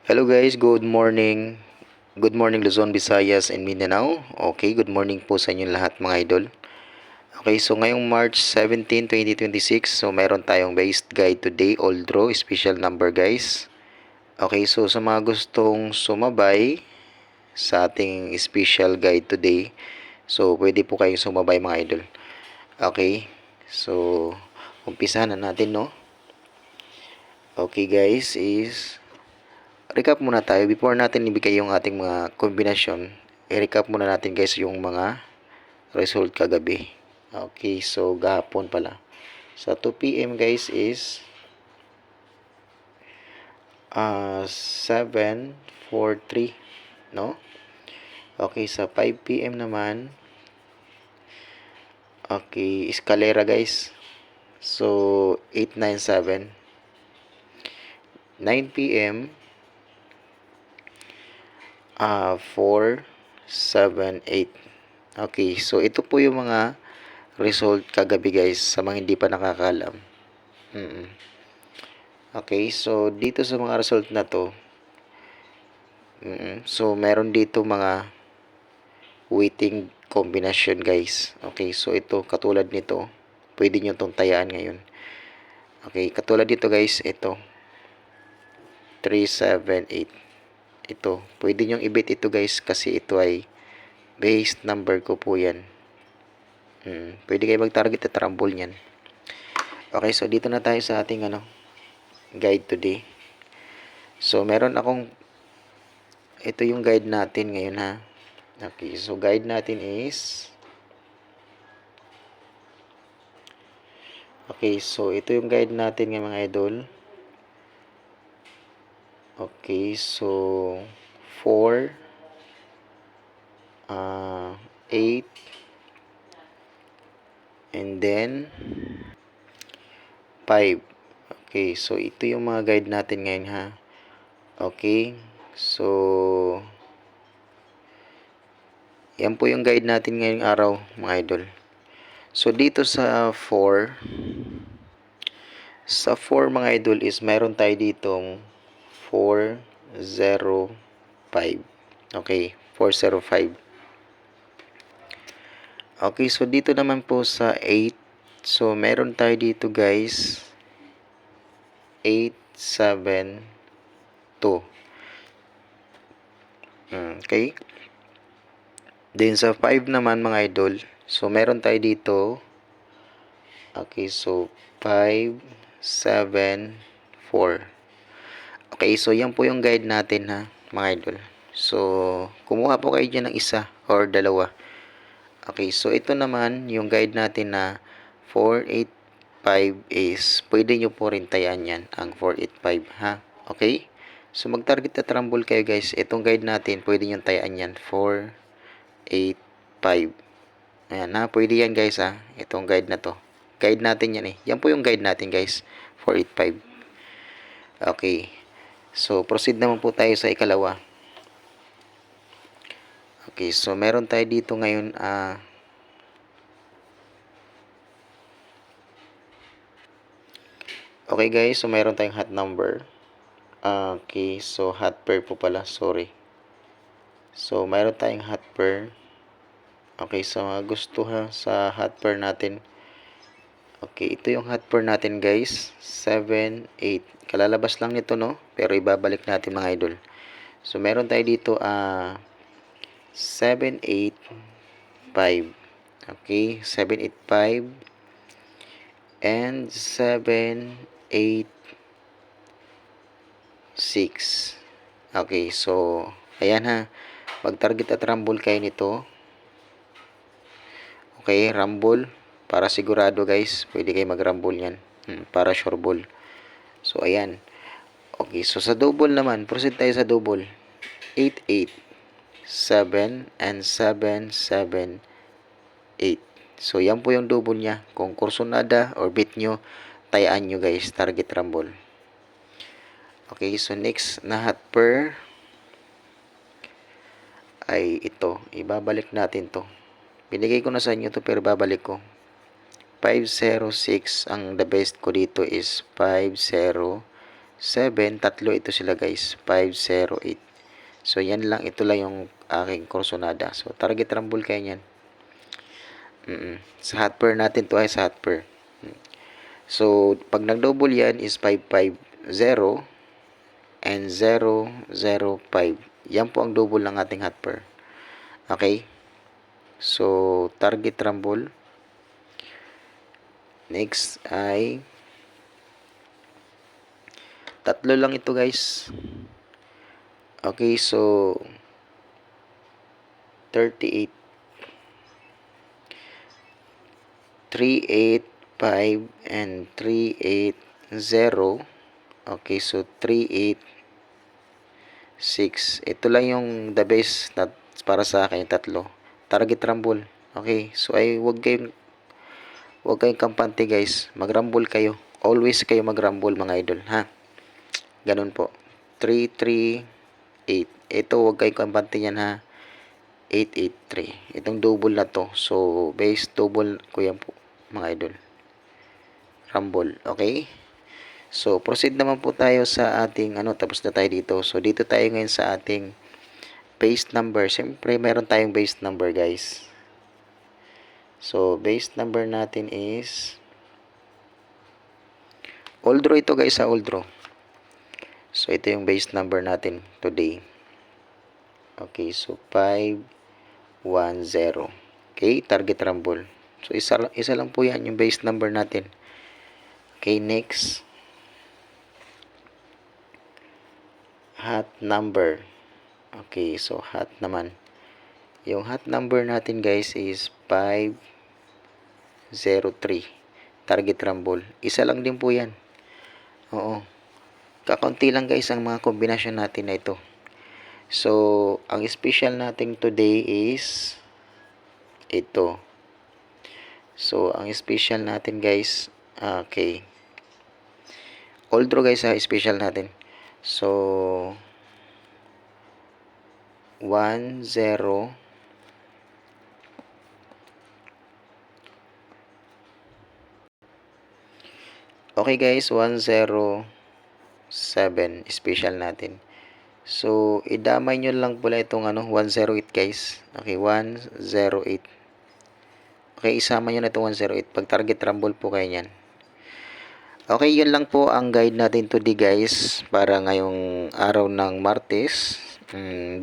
Hello guys, good morning. Good morning Luzon, Visayas, and Mindanao. Okay, good morning po sa inyo lahat mga idol. Okay, so ngayong March 17, 2026, so meron tayong based guide today, all draw, special number guys. Okay, so sa mga gustong sumabay sa ating special guide today, so pwede po kayong sumabay mga idol. Okay, so umpisahan na natin no. Okay guys, recap muna tayo before natin ibigay yung ating mga kombinasyon. I-recap muna natin guys yung mga result kagabi. Okay, so gahapon pala. Sa 2 p.m. guys is 743, no? Okay, sa 5 p.m. naman, okay, escalera guys. So 897. 9 p.m. 478. Okay, so ito po yung mga result kagabi guys sa mga hindi pa nakakaalam. Okay, so dito sa mga result na to, so meron dito mga waiting combination guys. Okay, so ito katulad nito, pwede nyo itong tayaan ngayon. Okay, katulad dito guys, ito 378. Ito, pwede nyo ibit ito guys kasi ito ay base number ko po yan. Pwede kayo mag-target at rumble nyan. Okay, so dito na tayo sa ating guide today. So meron akong, ito yung guide natin ngayon ha. Okay, so guide natin is, okay, so ito yung guide natin ng mga idol. Okay, so 4 8 and then 5. Okay, so ito yung mga guide natin ngayon ha. Okay, so yan po yung guide natin ngayong araw mga idol. So dito sa 4 mga idol is mayroon tayo ditong 405. Okay, 405. Okay, so dito naman po sa 8, so meron tayo dito guys 872. Okay, then sa 5 naman mga idol, so meron tayo dito, okay, so 574. Okay, so yan po yung guide natin ha mga idol. So kumuha po kayo dyan ng isa or dalawa. Okay, so ito naman yung guide natin na 485 is pwede nyo po rin tayaan yan ang 485 ha. Okay, so mag-target at rumble kayo guys. Itong guide natin pwede nyo tayaan yan 485. Ayan ha, pwede yan guys ha. Itong guide na to, guide natin yan yan po yung guide natin guys, 485. Okay, so proceed naman po tayo sa ikalawa. Okay, so meron tayo dito ngayon okay guys, so meron tayong hot number. Okay, so hot pair po pala, sorry. So meron tayong hot pair. Okay, so mga gusto ha sa hot pair natin. Okay, ito yung hot pair natin guys, 7, 8. Kalalabas lang nito no, pero ibabalik natin mga idol. So meron tayo dito 7, 8, 5. Okay, 7, 8, 5 and 7, 8, 6. Okay, so ayan ha, mag-target at rumble kayo nito. Okay, rumble para sigurado guys, pwede kayo mag-rumble yan para sure ball. So ayan. Okay, so sa double naman, proceed tayo sa double. 8, 8, 7 and 7, 7, 8. So yan po yung double niya. Kung kursonada or bit nyo, tayaan nyo guys, target rumble. Okay, so next na hot pair ay ito. Ibabalik natin to. Binigay ko na sa inyo to pero babalik ko. 506. Ang the best ko dito is 506. 7, tatlo ito sila guys, 508. So yan lang, ito lang yung aking kursonada. So target rumble kayo niyan. Sa hot pair natin to ay sa hot pair. So pag nag-double yan is 550 and 005. Yan po ang double ng ating hot pair. Okay? So target rumble. Next ay tatlo lang ito guys. Okay, so 38, 385 and 380. Okay, so 386. Ito lang yung the best na para sa akin, yung tatlo. Target rumble. Okay, so ay wag kayong kampante guys. Mag-rumble kayo. Always kayo mag-rumble mga idol, ha? Ganun po. 338. Ito wag kayong kampante yan, ha? 883. Itong double na to. So, base double ko yan po, mga idol. Rumble. Okay? So, proceed naman po tayo sa ating, tapos na tayo dito. So, dito tayo ngayon sa ating base number. Siyempre, meron tayong base number, guys. So, base number natin is, old draw ito, guys, sa old draw. So, ito yung base number natin today. Okay, so, 510. Okay, target rumble. So, isa lang po yan, yung base number natin. Okay, next. Hot number. Okay, so hot naman. Yung hot number natin guys is 503. Target rumble. Isa lang din po yan. Oo. Kakaunti lang guys ang mga kombinasyon natin na ito. So, ang special natin today is ito. So, ang special natin guys, okay. All draw guys ha, special natin. So, 10. Okay guys, 107 special natin. So, idamay nyo lang pala itong 108 guys. Okay, 108. Okay, isama nyo na itong 108. Pag target rumble po kayo yan. Okay, yun lang po ang guide natin today guys. Para ngayong araw ng Martes,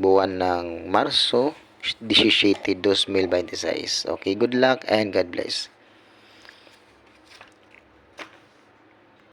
buwan ng Marso, 17, 2026. Okay, good luck and God bless.